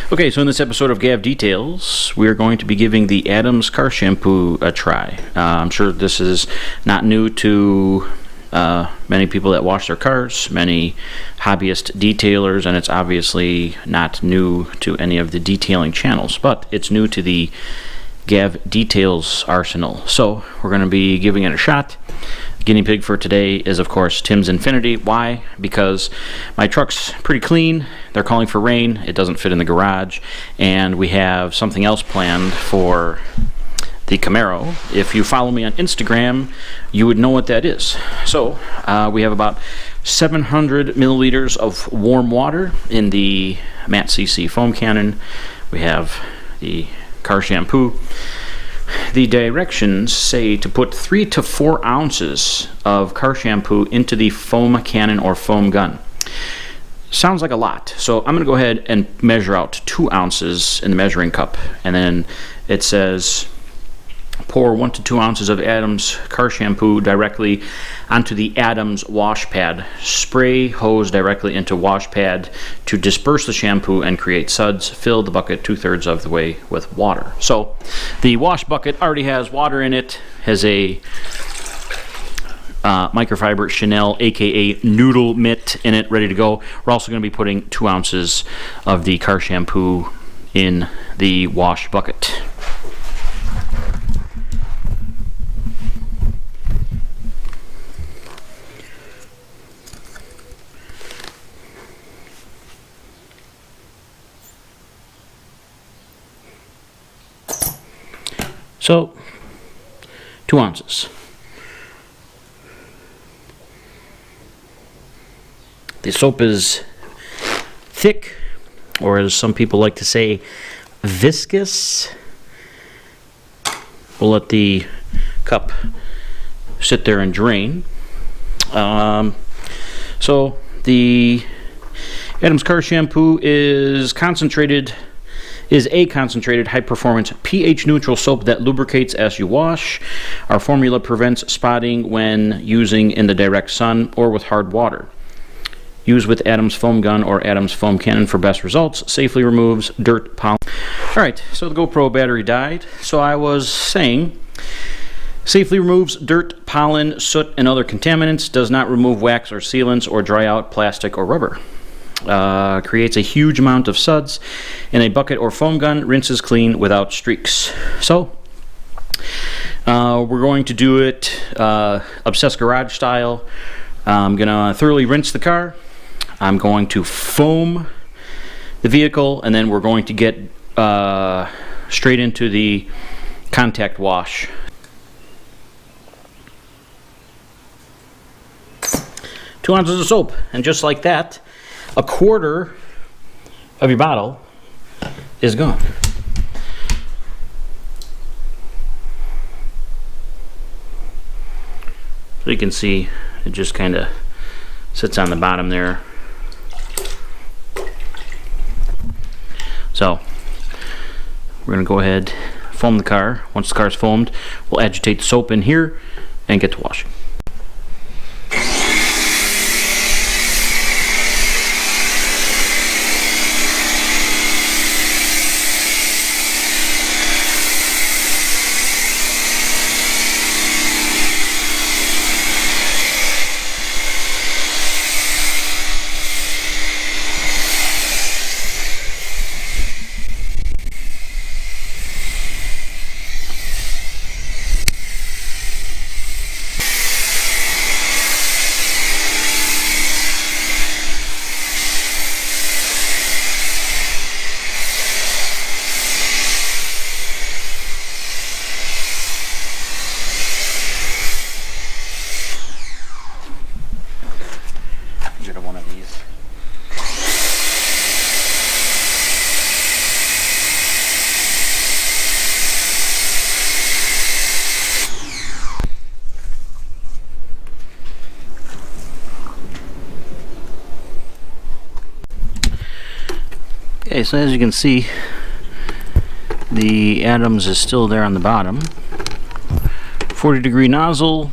Okay, so in this episode of Gav Details, we're going to be giving the Adams car shampoo a try. I'm sure this is not new to many people that wash their cars, many hobbyist detailers, and it's obviously not new to any of the detailing channels, but it's new to the Gav Details arsenal. So we're going to be giving it a shot. Guinea pig for today is, of course, Tim's Infinity. Why? Because my truck's pretty clean. They're calling for rain. It doesn't fit in the garage. And we have something else planned for the Camaro. If you follow me on Instagram, you would know what that is. So we have about 700 milliliters of warm water in the Matte CC foam cannon. We have the car shampoo. The directions say to put 3 to 4 ounces of car shampoo into the foam cannon or foam gun. Sounds like a lot, so I'm going to go ahead and measure out 2 ounces in the measuring cup, and then it says pour 1 to 2 ounces of Adams car shampoo directly onto the Adams wash pad. Spray hose directly into wash pad to disperse the shampoo and create suds. Fill the bucket 2/3 of the way with water. So the wash bucket already has water in it, has a microfiber Chanel aka noodle mitt in it, ready to go. We're also going to be putting 2 ounces of the car shampoo in the wash bucket. So, 2 ounces. The soap is thick, or as some people like to say, viscous. We'll let the cup sit there and drain. So, the Adams car shampoo is a concentrated high-performance pH-neutral soap that lubricates as you wash. Our formula prevents spotting when using in the direct sun or with hard water. Use with Adams foam gun or Adams foam cannon for best results. Safely removes dirt, pollen. Alright, so the GoPro battery died. So I was saying, safely removes dirt, pollen, soot, and other contaminants. Does not remove wax or sealants or dry out plastic or rubber. Creates a huge amount of suds in a bucket or foam gun. Rinses clean without streaks. So we're going to do it Obsessed Garage style. I'm gonna thoroughly rinse the car. I'm going to foam the vehicle, and then we're going to get straight into the contact wash. Two ounces of soap, and just like that, a quarter of your bottle is gone. So you can see it just kind of sits on the bottom there. So we're going to go ahead, foam the car. Once the car is foamed, we'll agitate the soap in here and get to washing. One of these. Okay, so as you can see, the Adams is still there on the bottom. 40-degree nozzle.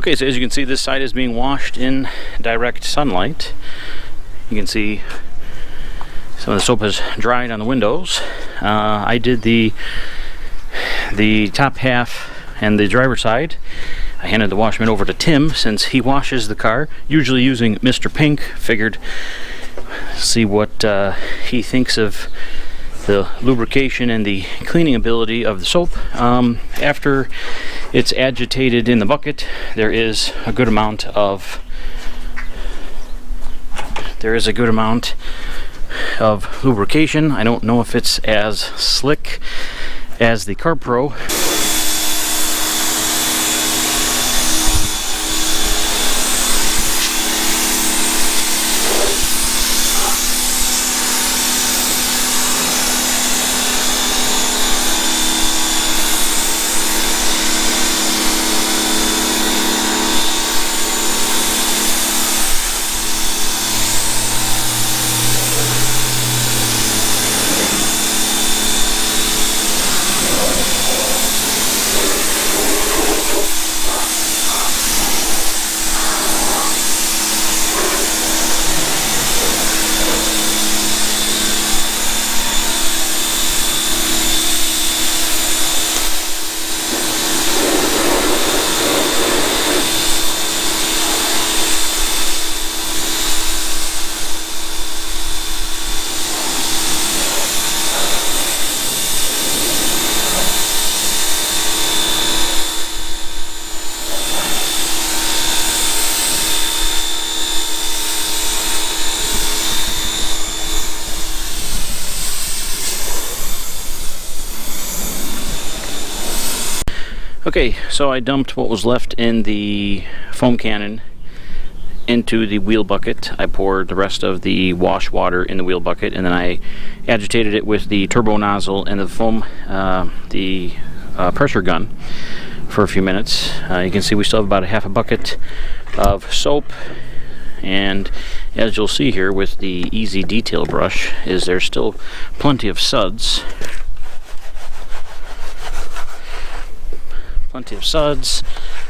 Okay, so as you can see, this side is being washed in direct sunlight. You can see some of the soap has dried on the windows. I did the top half and the driver's side. I handed the washman over to Tim since he washes the car, usually using Mr. Pink. Figured see what he thinks of the lubrication and the cleaning ability of the soap. After it's agitated in the bucket, there is a good amount of lubrication. I don't know if it's as slick as the CarPro. Okay, so I dumped what was left in the foam cannon into the wheel bucket. I poured the rest of the wash water in the wheel bucket, and then I agitated it with the turbo nozzle and the foam, pressure gun for a few minutes. You can see we still have about a half a bucket of soap, and as you'll see here with the easy detail brush, there's still plenty of suds.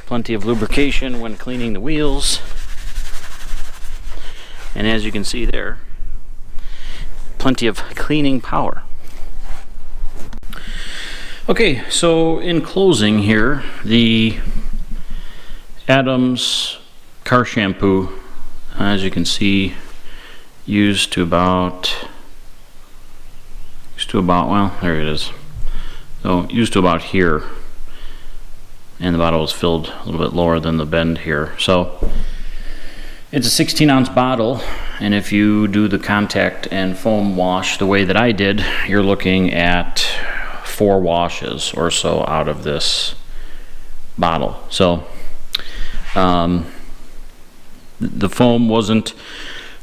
Plenty of lubrication when cleaning the wheels, and as you can see there, plenty of cleaning power. Okay, so in closing here, the Adams car shampoo, as you can see, used to about, well, there it is. So used to about here. And the bottle is filled a little bit lower than the bend here. So it's a 16-ounce bottle, and if you do the contact and foam wash the way that I did, you're looking at 4 washes or so out of this bottle. So the foam wasn't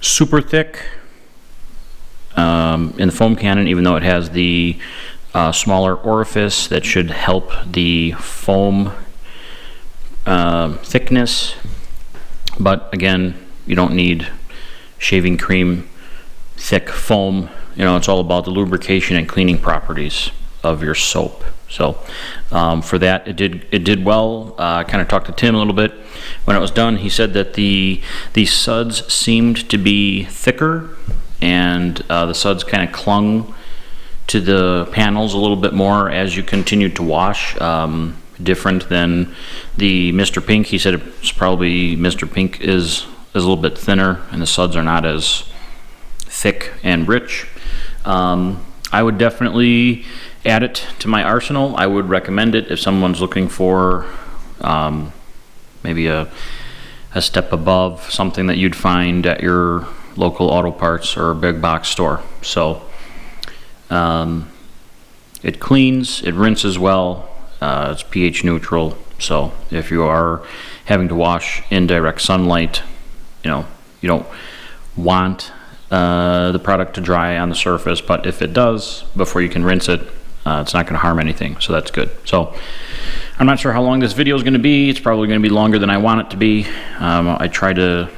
super thick in the foam cannon, even though it has the smaller orifice that should help the foam thickness. But again, you don't need shaving cream thick foam. You know, it's all about the lubrication and cleaning properties of your soap. So for that, it did well. I kind of talked to Tim a little bit when it was done. He said that the suds seemed to be thicker, and the suds kind of clung to the panels a little bit more as you continued to wash. Different than the Mr. Pink. He said it's probably Mr. Pink is a little bit thinner, and the suds are not as thick and rich. I would definitely add it to my arsenal. I would recommend it if someone's looking for maybe a step above something that you'd find at your local auto parts or big box store. So it cleans, it rinses well, it's pH neutral. So if you are having to wash in direct sunlight, you know, you don't want the product to dry on the surface, but if it does, before you can rinse it, it's not going to harm anything, so that's good. So I'm not sure how long this video is going to be. It's probably going to be longer than I want it to be. I try to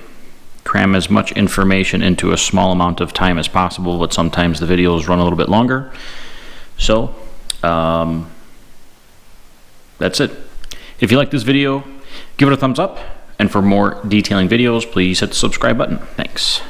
cram as much information into a small amount of time as possible, but sometimes the videos run a little bit longer. So that's it. If you like this video, give Give it a thumbs up, and for more detailing videos, please hit the subscribe button. Thanks.